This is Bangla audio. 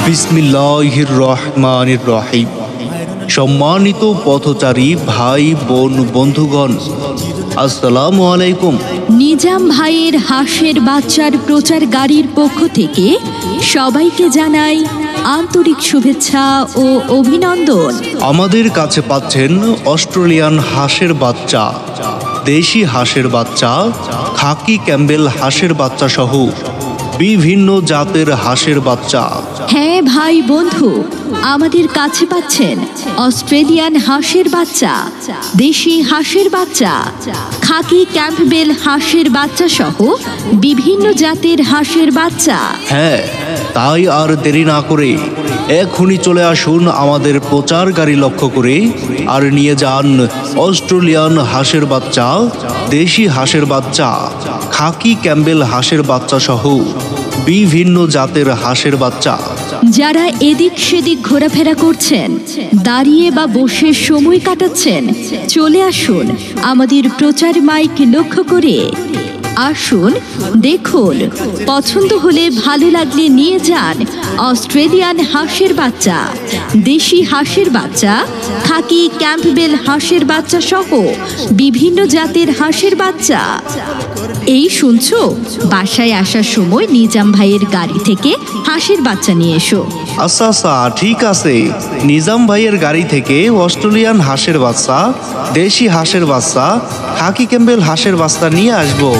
বিসমিল্লাহির রহমানির রহিম। সম্মানিত পথচারী ভাই বোন বন্ধুগণ, আসসালামু আলাইকুম। নিজাম ভাইয়ের হাঁসের বাচ্চার প্রচার গাড়ির পক্ষ থেকে সবাইকে জানাই আন্তরিক শুভেচ্ছা ও অভিনন্দন। আমাদের কাছে পাচ্ছেন অস্ট্রেলিয়ান হাঁসের বাচ্চা, দেশি হাঁসের বাচ্চা, খাকি ক্যাম্বেল হাঁসের বাচ্চা সহ বিভিন্ন জাতের হাঁসের বাচ্চা। হ্যাঁ ভাই বন্ধু, আমাদের কাছে পাচ্ছেন অস্ট্রেলিয়ান হাঁসের বাচ্চা, দেশি হাঁসের বাচ্চা, খাকি ক্যাম্পবেল হাঁসের বাচ্চা সহ বিভিন্ন জাতের হাঁসের বাচ্চা। হ্যাঁ, তাই আর দেরি না করে এখনই চলে আসুন আমাদের প্রচার গাড়ি লক্ষ্য করে, আর নিয়ে যান অস্ট্রেলিয়ান হাঁসের বাচ্চা, দেশি হাঁসের বাচ্চা, খাকি ক্যাম্বেল হাঁসের বাচ্চা সহ বিভিন্ন জাতের হাঁসের বাচ্চা। যারা এদিক সেদিক ঘোরাফেরা করছেন, দাঁড়িয়ে বা বসে সময় কাটাচ্ছেন, চলে আসুন আমাদের প্রচার মাইক লক্ষ্য করে। আসুন, দেখুন, পছন্দ হলে ভালো লাগলে নিয়ে যান অস্ট্রেলিয়ান হাঁসের বাচ্চা, দেশি হাঁসের বাচ্চা, খাকি ক্যাম্পবেল হাঁসের বাচ্চা সহ বিভিন্ন জাতের হাঁসের বাচ্চা। এই শুনছো, বাসায় আসার সময় নিজাম ভাইয়ের গাড়ি থেকে হাঁসের বাচ্চা নিয়ে এসো। আচ্ছা, ঠিক আছে। নিজাম ভাইয়ের গাড়ি থেকে অস্ট্রেলিয়ান হাঁসের বাচ্চা, দেশি হাঁসের বাচ্চা, খাকি ক্যাম্বেল হাঁসের বাচ্চা নিয়ে আসবো।